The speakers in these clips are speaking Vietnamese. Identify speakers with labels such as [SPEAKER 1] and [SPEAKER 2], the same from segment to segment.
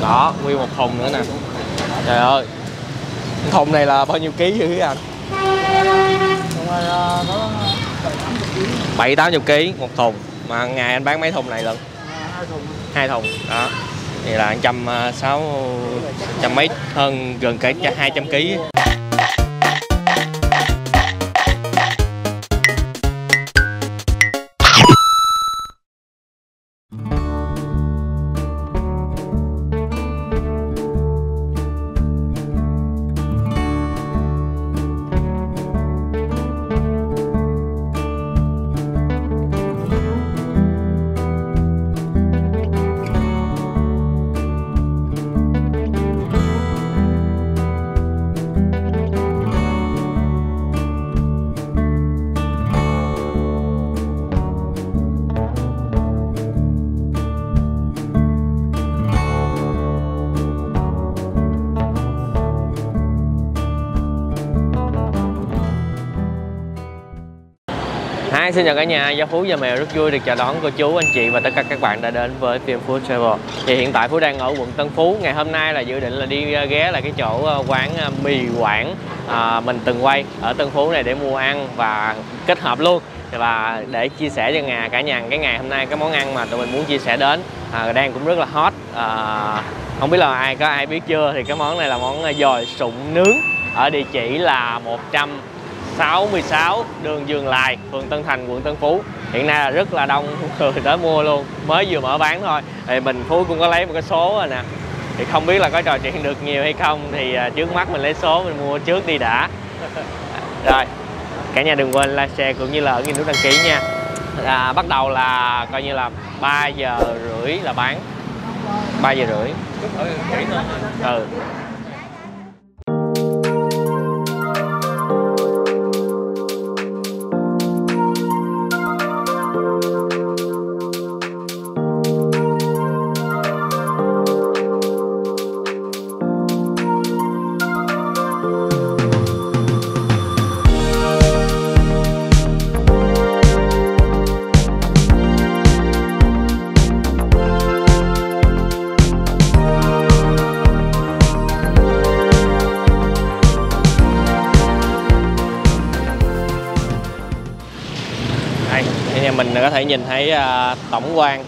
[SPEAKER 1] Đó, nguyên một thùng nữa nè. Trời ơi, thùng này là bao nhiêu ký dữ anh? 7-80 kg một thùng. Mà ngày anh bán mấy thùng này lận? 2 thùng. Đó. Vậy là 160 mấy, hơn gần cả 200 kg. Xin chào cả nhà, Gia Phú Gia Mèo rất vui được chào đón cô chú, anh chị và tất cả các bạn đã đến với Phim Food Travel. Thì hiện tại Phú đang ở quận Tân Phú. Ngày hôm nay là dự định là đi ghé lại cái chỗ quán mì Quảng mình từng quay ở Tân Phú này để mua ăn và kết hợp luôn và để chia sẻ cho cả nhà cái ngày hôm nay cái món ăn mà tụi mình muốn chia sẻ đến đang cũng rất là hot. Không biết là có ai biết chưa, thì cái món này là món dồi sụn nướng ở địa chỉ là 166 đường Dường Lài, phường Tân Thành, quận Tân Phú. Hiện nay là rất là đông người tới mua luôn, mới vừa mở bán thôi. Thì mình Phú cũng có lấy một cái số rồi nè. Thì không biết là có trò chuyện được nhiều hay không, thì trước mắt mình lấy số mình mua trước đi đã. Rồi, cả nhà đừng quên like, share cũng như là ấn nút đăng ký nha. Bắt đầu là coi như là 3 giờ rưỡi là bán. 3 giờ rưỡi. Ừ. Mình có thể nhìn thấy tổng quan,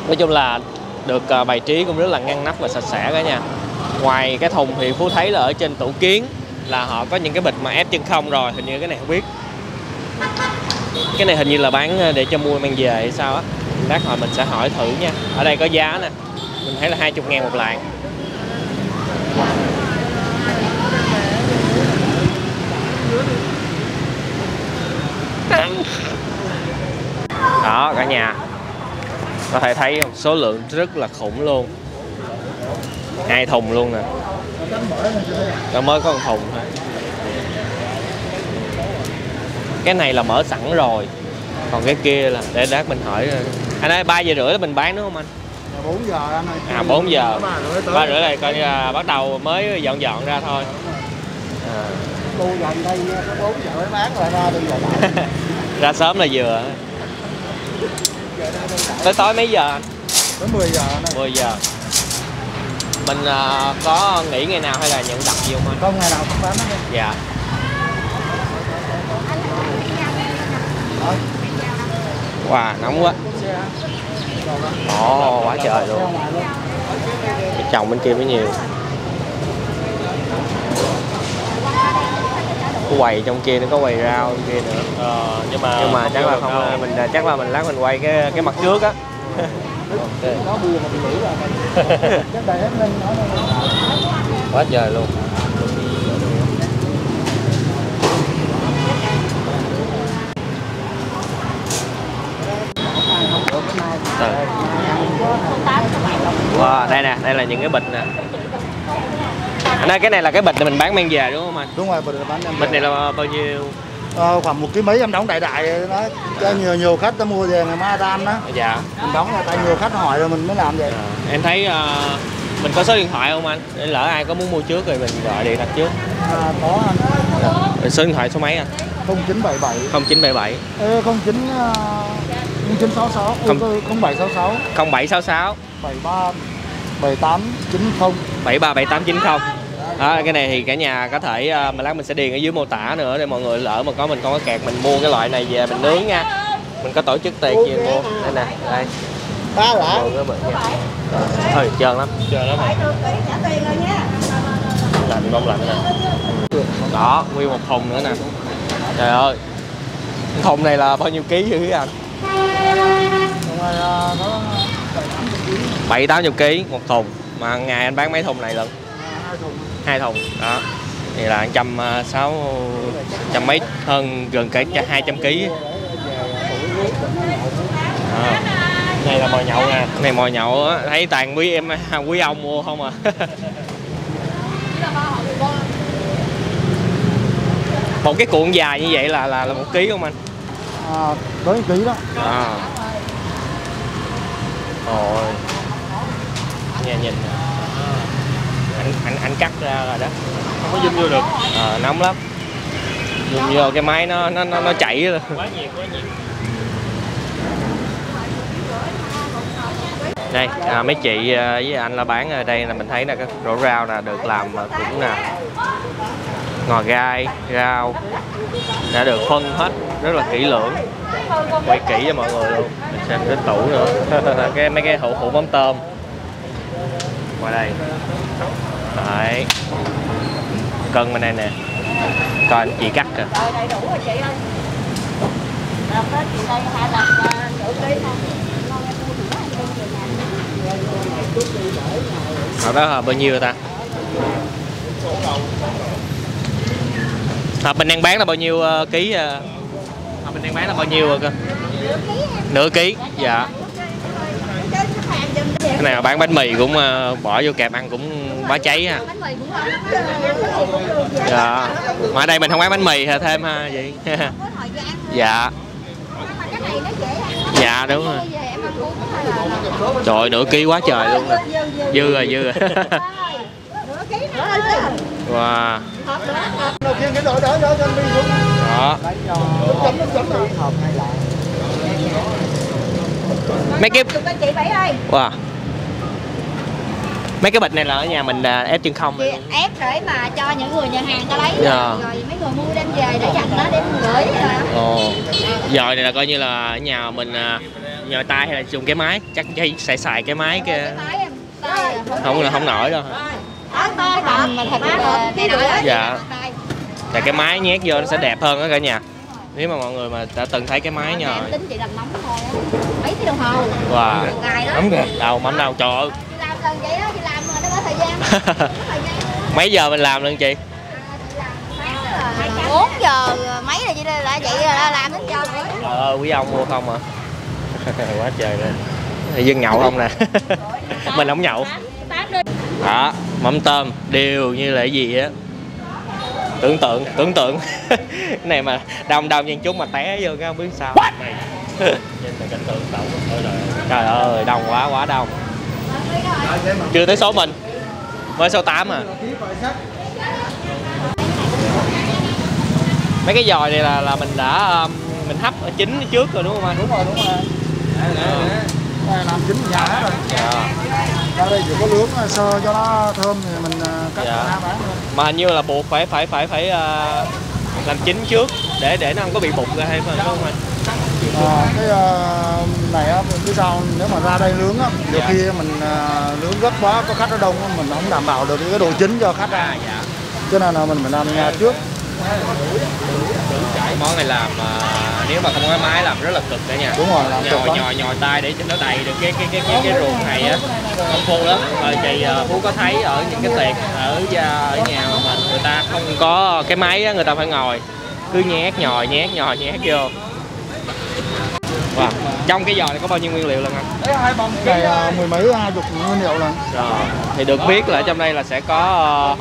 [SPEAKER 1] nói chung là được bày trí cũng rất là ngăn nắp và sạch sẽ cả nhà. Ngoài cái thùng thì Phú thấy là ở trên tủ kiến là họ có những cái bịch mà ép chân không rồi, hình như cái này không biết, cái này hình như là bán để cho mua mang về hay sao á. Lát hồi mình sẽ hỏi thử nha. Ở đây có giá nè, mình thấy là 20.000 một lạng. Đó cả nhà có thể thấy số lượng rất là khủng luôn, 2 thùng luôn nè. Nó mới có 1 thùng thôi. Cái này là mở sẵn rồi, còn cái kia là để đát mình hỏi. Anh ơi, 3 giờ rưỡi là mình bán đúng không anh?
[SPEAKER 2] 4 giờ anh ơi.
[SPEAKER 1] 4 giờ 3 rưỡi này coi như là bắt đầu mới dọn ra thôi.
[SPEAKER 2] Tôi gần đây có 4 giờ mới bán rồi, ra bây giờ lại.
[SPEAKER 1] Ra sớm là vừa. Tới tối mấy giờ anh?
[SPEAKER 2] Tới 10 giờ anh ơi.
[SPEAKER 1] 10 giờ. Mình có nghỉ ngày nào hay là nhận đặt gì không anh?
[SPEAKER 2] Không, ngày nào cũng bán hết.
[SPEAKER 1] Dạ. Wow, nóng quá. Ồ, quá trời luôn. Cái chồng bên kia mới nhiều. Cái quầy trong kia nó có quầy rau bên kia nữa. Nhưng mà chắc là không, chắc là mình lát mình quay cái mặt trước á.
[SPEAKER 2] Nó bùa mà bị lưỡi rồi.
[SPEAKER 1] Quá trời luôn. Wow, đây nè, đây là những cái bịch nè. Anh ơi, cái này là cái bịch này mình bán mang về đúng không anh?
[SPEAKER 2] Đúng rồi, bịch này bán mang về.
[SPEAKER 1] Bịch này là bao nhiêu?
[SPEAKER 2] Khoảng 1 kg mấy em đóng đại nó cho nhiều khách ta mua về ngày mai ta ăn đó.
[SPEAKER 1] Dạ.
[SPEAKER 2] Mình đóng là tại nhiều khách hỏi rồi mình mới làm vậy.
[SPEAKER 1] Em thấy mình có số điện thoại không anh? Để lỡ ai có muốn mua trước rồi mình gọi điện đặt trước.
[SPEAKER 2] Có anh.
[SPEAKER 1] Số điện thoại số mấy anh?
[SPEAKER 2] 0977
[SPEAKER 1] 0977
[SPEAKER 2] 0966 0766
[SPEAKER 1] 0766
[SPEAKER 2] 73 7890.
[SPEAKER 1] 737890. Đó, cái này thì cả nhà có thể mà lát mình sẽ điền ở dưới mô tả nữa để mọi người lỡ mà mình không có kẹt mình mua cái loại này về mình nướng nha. Mình có tổ chức tiền gì mua. Đây nè, đây.
[SPEAKER 2] Ba lạ.
[SPEAKER 1] Thôi trơn lắm. Trơn lắm. Lạnh không lạnh nè. Đó, nguyên một thùng nữa nè. Trời ơi. Cái thùng này là bao nhiêu ký dữ anh? 7-80 kg một thùng. Mà ngày anh bán mấy thùng này lận? 2 thùng. Đó. Thì là 160 mấy, hơn gần cả 200 kg. Này là mồi nhậu nè. Này mồi nhậu á, thấy toàn quý ông mua không à. Một cái cuộn dài như vậy là 1 kg không anh?
[SPEAKER 2] Tới 1 kg đó.
[SPEAKER 1] Ôi. Nghe nhìn nè. Anh cắt ra rồi đó. Không có zoom vô được. Nóng lắm. Zoom vô cái máy nó chảy rồi. Quá nhiệt. Đây, mấy chị với anh là bán ở đây là mình thấy là cái rổ rau là được làm cũng nè, ngò gai, rau đã được phân hết rất là kỹ lưỡng, quay kỹ cho mọi người luôn. Mình xem cái tủ nữa, mấy cái hũ mắm tôm ngoài đây, đấy, cân bên đây nè, coi anh chị cắt kìa.
[SPEAKER 3] Đầy đủ rồi chị ơi. Tết chị đây 2 lần nửa ký không?
[SPEAKER 1] Hồi đó là bao nhiêu ta? Mình đang bán là bao nhiêu ký? Mình đang bán là bao nhiêu rồi cơ? Nửa ký. Dạ. Cái này là bán bánh mì cũng bỏ vô kẹp ăn cũng bá cháy ha. Dạ. Mà ở đây mình không bán bánh mì thêm ha vậy. Dạ. Dạ đúng rồi. Trời ơi, nửa ký quá trời luôn nè. Dư rồi. Wow. Đó. Mấy cái wow. Mấy cái bịch này là ở nhà mình ép chân không
[SPEAKER 3] rồi. Ép để mà cho những người nhà hàng ta lấy rồi mấy người mua đem về để dành nó đem gửi.
[SPEAKER 1] Dòi này là coi như là ở nhà mình nhờ tay hay là dùng cái máy, chắc sẽ xài cái máy kia. Không nổi đâu. Dạ. Tại cái máy nhét vô nó sẽ đẹp hơn đó cả nhà. Nếu mà mọi người mà đã từng thấy cái máy nhờ.
[SPEAKER 3] Tính chị làm nóng thôi á. Mấy tiếng đồng hồ.
[SPEAKER 1] Wow. Nóng kìa. Đâu mắm đâu trời ơi.
[SPEAKER 3] Chị làm lần vậy đó, chị làm mà nó có thời gian.
[SPEAKER 1] Mấy giờ mình làm lần chị?
[SPEAKER 3] 4 giờ mấy là chị đã vậy rồi làm đến giờ.
[SPEAKER 1] Trời ơi, quý ông mua không à? Quá trời lên. Dân nhậu không nè. Mình không nhậu. Đó, mắm tôm đều như là cái gì á. Tưởng tượng. Cái này mà đông nhân chút mà té vô cái không biết sao. Này. Nhìn là cảnh tượng tổng. Trời ơi, đông quá đông. Chưa tới số mình. Mới số 8 à. Mấy cái dòi này là mình đã mình hấp ở chín trước rồi đúng không anh?
[SPEAKER 2] Đúng rồi. Đây làm chín nhà hết rồi.
[SPEAKER 1] Dạ.
[SPEAKER 2] Ra đây chỉ có nướng sơ cho nó thơm thì mình cắt ra bán thôi.
[SPEAKER 1] Mà hình như là buộc phải làm chín trước để nó không có bị bụng ra hay phải không anh?
[SPEAKER 2] Cái này á, biết sao nếu mà ra đây nướng á, nhiều khi mình nướng gấp quá có khách ở đông mình không đảm bảo được cái độ chín cho khách ra.
[SPEAKER 1] Dạ.
[SPEAKER 2] Cho nên là mình phải làm nhà trước.
[SPEAKER 1] Cái món này làm nếu mà không có máy làm rất là cực cả nhà.
[SPEAKER 2] Đúng rồi, làm
[SPEAKER 1] nhồi tay để cho nó đầy được cái ruột này á, công phu lắm. Rồi chị Phú có thấy ở những cái tiệc ở nhà mà người ta không có cái máy á, người ta phải ngồi cứ nhét nhồi vô. Wow. Trong cái giò này có bao nhiêu nguyên liệu lần anh?
[SPEAKER 2] Này 10 mấy 20 nguyên liệu lần.
[SPEAKER 1] Rồi. Thì được biết là trong đây là sẽ có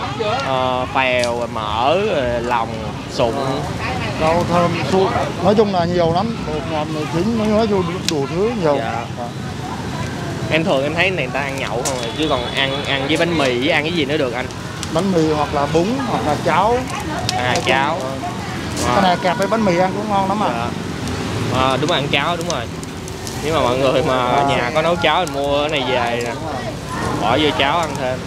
[SPEAKER 1] phèo, mỡ, lòng, sụng,
[SPEAKER 2] rau thơm, su. Nói chung là nhiều lắm, bột ngọt, mì chính, nói chung đủ thứ nhiều.
[SPEAKER 1] Dạ. Em thường em thấy người ta ăn nhậu không rồi, chứ còn ăn với bánh mì với ăn cái gì nữa được anh?
[SPEAKER 2] Bánh mì hoặc là bún hoặc là cháo.
[SPEAKER 1] Cháo.
[SPEAKER 2] Cái này kẹp với bánh mì ăn cũng ngon lắm à.
[SPEAKER 1] Dạ. Đúng rồi, ăn cháo đúng rồi. Nếu mà mọi người mà nhà có nấu cháo mình mua cái này về nè. bỏ vô cháo ăn thêm.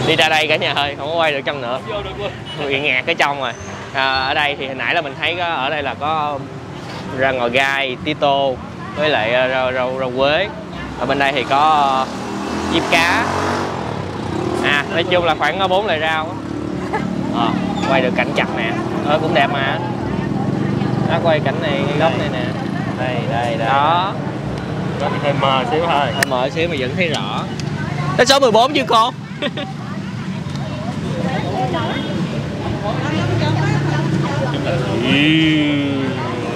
[SPEAKER 1] Đi ra đây cả nhà ơi, không có quay được trong nữa, bị ngạt ở trong rồi. Ở đây thì hồi nãy là mình thấy ở đây là có rau ngò gai, tía với lại rau quế. Ở bên đây thì có diếp cá. Nói chung là khoảng 4 loại rau. Quay được cảnh chặt nè, cũng đẹp mà. Nó quay cảnh này, cái góc này nè. Đây. Đó.
[SPEAKER 4] Có hơi mờ xíu thôi.
[SPEAKER 1] Hơi mờ xíu mà vẫn thấy rõ. Tới số 14 chưa cô?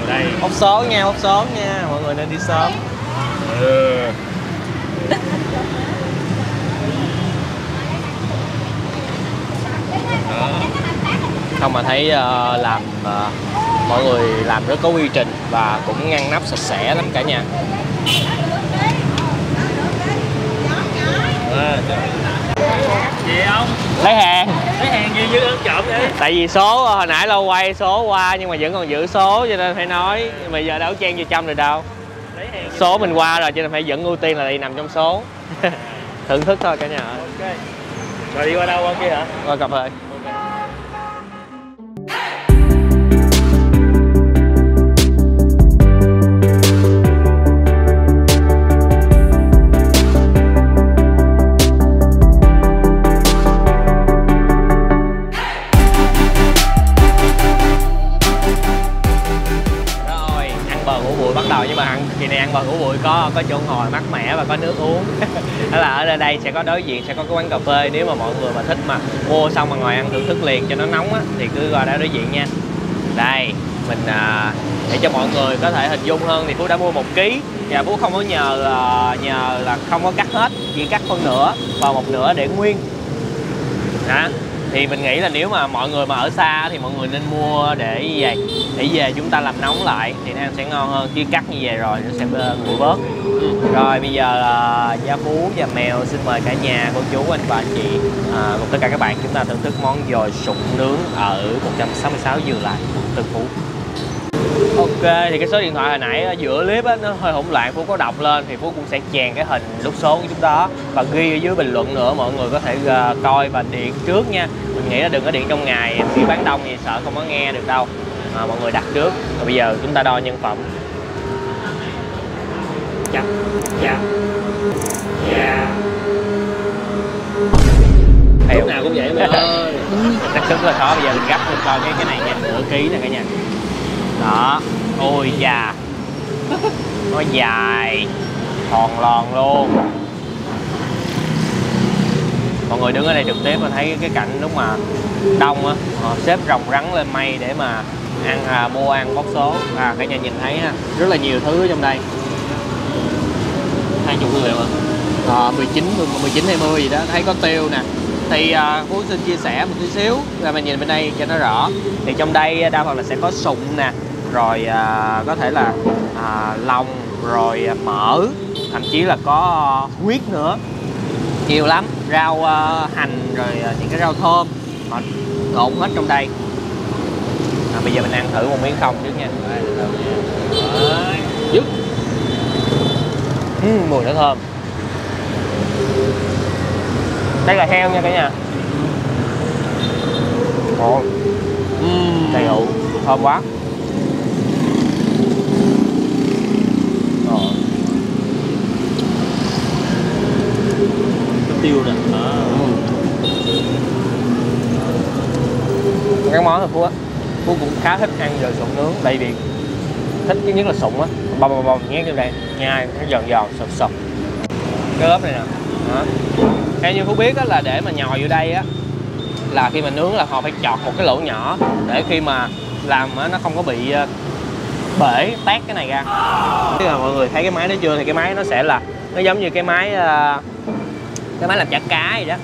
[SPEAKER 4] Đây.
[SPEAKER 1] Hốt số nha, mọi người nên đi sớm. Không mà thấy mọi người làm rất có quy trình và cũng ngăn nắp sạch sẽ lắm cả nhà.
[SPEAKER 4] Gì không?
[SPEAKER 1] Lấy hàng
[SPEAKER 4] gì dữ ăn trộm vậy?
[SPEAKER 1] Tại vì số hồi nãy lâu quay số qua nhưng mà vẫn còn giữ số cho nên phải nói. Nhưng mà giờ đâu có chen vô trong rồi đâu. Số mình qua rồi cho nên phải vẫn ưu tiên là đi nằm trong số. Thưởng thức thôi cả nhà.
[SPEAKER 4] Ok. Rồi đi qua đâu, qua kia hả?
[SPEAKER 1] Qua cà phê. Nhưng mà kỳ này ăn bò hũ bụi có chỗ ngồi mát mẻ và có nước uống. Đó là ở đây sẽ có đối diện sẽ có cái quán cà phê. Nếu mà mọi người mà thích mà mua xong mà ngồi ăn thưởng thức liền cho nó nóng á thì cứ qua đó đối diện nha. Đây mình để cho mọi người có thể hình dung hơn thì Phú đã mua 1 kg và Phú không có nhờ là không có cắt hết, chỉ cắt phân nửa và một nửa để nguyên. Đó. Thì mình nghĩ là nếu mà mọi người mà ở xa thì mọi người nên mua để về chúng ta làm nóng lại thì nó ăn sẽ ngon hơn, chứ cắt như vậy rồi nó sẽ nguội bớt. Rồi bây giờ là Gia Phú và Mèo xin mời cả nhà, cô chú, anh và anh chị cùng tất cả các bạn chúng ta thưởng thức món dồi sụn nướng ở 166 Dừa Lài, Tân Phú. Ok, thì cái số điện thoại hồi nãy ở giữa clip á, nó hơi hỗn loạn, Phú có đọc lên thì Phú cũng sẽ chèn cái hình nút số của chúng đó và ghi ở dưới bình luận nữa, mọi người có thể coi và điện trước nha. Mình nghĩ là đừng có điện trong ngày khi bán đông thì sợ không có nghe được đâu. Mọi người đặt trước. Và bây giờ chúng ta đo nhân phẩm. Dạ.
[SPEAKER 4] Lúc nào cũng vậy mà ơi.
[SPEAKER 1] Đặt cứng là khó, bây giờ mình gấp lên coi cái này nha, nửa ký nè cả nhà. Đó, ôi da, nó dài thòn lòn luôn. Mọi người đứng ở đây trực tiếp và thấy cái cảnh lúc mà đông á, họ xếp rồng rắn lên mây để mà ăn, mua ăn bóc số. Cả nhà nhìn thấy ha, rất là nhiều thứ ở trong đây.
[SPEAKER 4] 20 người mà.
[SPEAKER 1] 19 20 gì đó, thấy có tiêu nè. Thì Phú xin chia sẻ một tí xíu là mình nhìn bên đây cho nó rõ. Thì trong đây đa phần là sẽ có sụn nè, rồi có thể là lòng, rồi mỡ, thậm chí là có huyết nữa, nhiều lắm, rau hành, rồi những cái rau thơm họ trộn hết trong đây. Bây giờ mình ăn thử một miếng không trước nha. Dứt. Mùi nó thơm. Đây là heo nha cả nhà. Đầy đủ, thơm quá.
[SPEAKER 4] Tiêu nè.
[SPEAKER 1] Các món thì Phú cũng khá thích ăn dồi sụn nướng, tại vì thích cái nhất là sụn á, bông nhét vô đây, nhai nó giòn sật. Cái lớp này nè. Đó. Theo như Phú biết á, là để mà nhồi vô đây á là khi mà nướng là họ phải chọt một cái lỗ nhỏ để khi mà làm á, nó không có bị bể tét cái này ra. Tức là mọi người thấy cái máy đó chưa, thì cái máy nó sẽ là nó giống như cái máy làm chả cá vậy đó,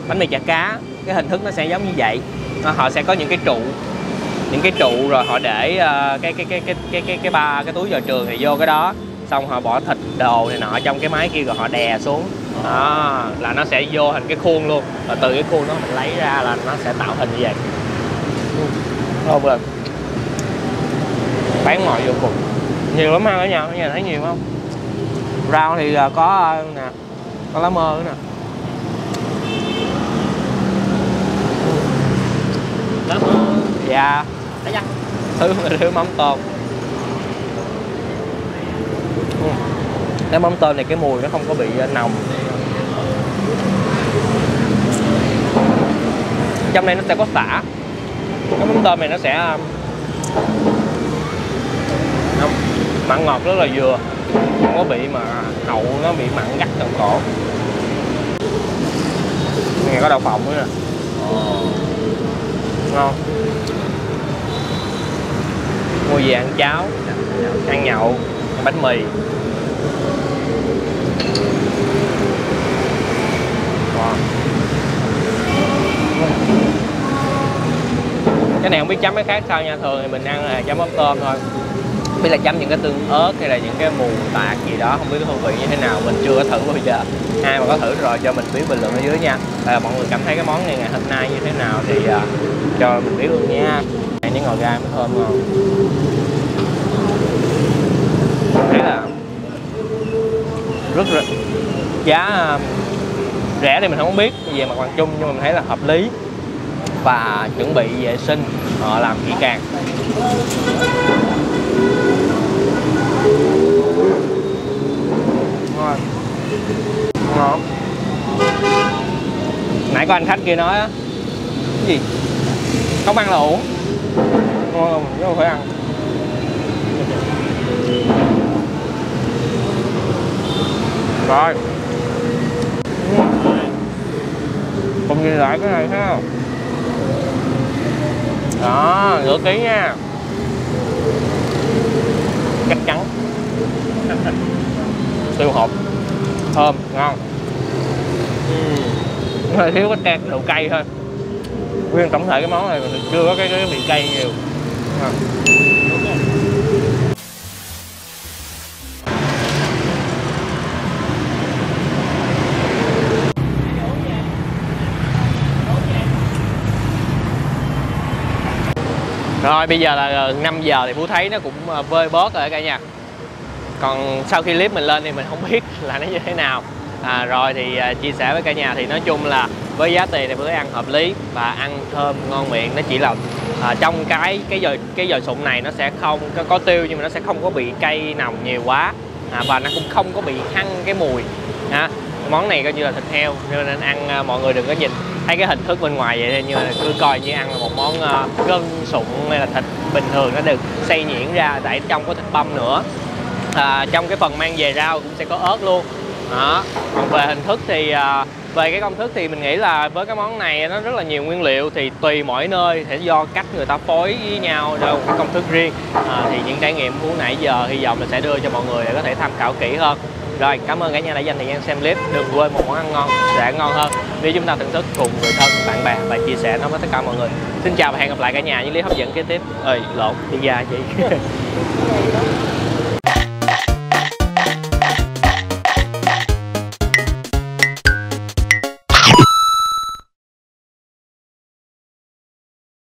[SPEAKER 1] bánh mì chả cá, cái hình thức nó sẽ giống như vậy. Họ sẽ có những cái trụ rồi họ để cái túi vào trường thì vô cái đó, xong họ bỏ thịt đồ này nọ trong cái máy kia rồi họ đè xuống. Đó, là nó sẽ vô thành cái khuôn luôn, và từ cái khuôn đó mình lấy ra là nó sẽ tạo hình như vậy. Không lên bán mọi vô cùng nhiều lắm ha cả nhà thấy nhiều không? Rau thì có nè, có lá mơ nữa nè.
[SPEAKER 4] Lá mơ.
[SPEAKER 1] Dạ. Thứ mắm tôm. Cái mắm tôm này cái mùi nó không có bị nồng. Trong đây nó sẽ có sả. Cái mắm tôm này nó sẽ mặn ngọt rất là vừa, không có bị mà hậu nó bị mặn gắt trong cổ. Nghe có đậu phộng nữa nè. Ngon. Mua về ăn cháo, ăn nhậu, ăn bánh mì. Wow. Cái này không biết chấm cái khác sao nha, thường thì mình ăn là chấm mắm tôm thôi. Biết là chấm những cái tương ớt hay là những cái mù tạt gì đó, không biết cái hương vị như thế nào, mình chưa có thử bao giờ. Ai mà có thử rồi cho mình biết bình luận ở dưới nha. Mọi người cảm thấy cái món này ngày hôm nay như thế nào thì cho mình biết luôn nha. Ăn những ngồi gai mới thơm ngon. Thấy là rất giá rẻ thì mình không biết về mặt bằng chung, nhưng mà mình thấy là hợp lý và chuẩn bị vệ sinh họ làm kỹ càng. Ngon. Ngon. Nãy có anh khách kia nói á, cái gì không ăn là uổng. Ngon không? Chứ không phải ăn. Rồi cùng nhìn lại cái này thấy không? Đó, nửa ký nha. Chắc chắn. Tiêu hộp thơm, ngon. Hơi thiếu cái độ cay thôi. Nguyên tổng thể cái món này mình chưa có cái vị cay nhiều. Rồi bây giờ là 5 giờ thì Phú thấy nó cũng vơi bớt rồi cả nhà. Còn sau khi clip mình lên thì mình không biết là nó như thế nào. Rồi thì chia sẻ với cả nhà thì nói chung là với giá tiền thì Phú thấy ăn hợp lý và ăn thơm ngon miệng. Nó chỉ là trong cái dồi sụn này nó sẽ không có tiêu, nhưng mà nó sẽ không có bị cay nồng nhiều quá, và nó cũng không có bị hăng cái mùi. Món này coi như là thịt heo nên ăn mọi người đừng có nhìn thấy cái hình thức bên ngoài vậy, nhưng mà cứ coi như ăn là một món gân sụn hay là thịt bình thường, nó được xay nhuyễn ra tại trong có thịt băm nữa. Trong cái phần mang về rau cũng sẽ có ớt luôn. Đó. Còn về hình thức thì về cái công thức thì mình nghĩ là với cái món này nó rất là nhiều nguyên liệu, thì tùy mỗi nơi sẽ do cách người ta phối với nhau ra một cái công thức riêng. Thì những trải nghiệm của nãy giờ hy vọng là sẽ đưa cho mọi người để có thể tham khảo kỹ hơn. Rồi, cảm ơn cả nhà đã dành thời gian xem clip. Đừng quên một món ăn ngon sẽ ngon hơn nếu chúng ta thưởng thức cùng người thân, bạn bè và chia sẻ nó với tất cả mọi người. Xin chào và hẹn gặp lại cả nhà những clip hấp dẫn kế tiếp. Lộn, đi ra chị.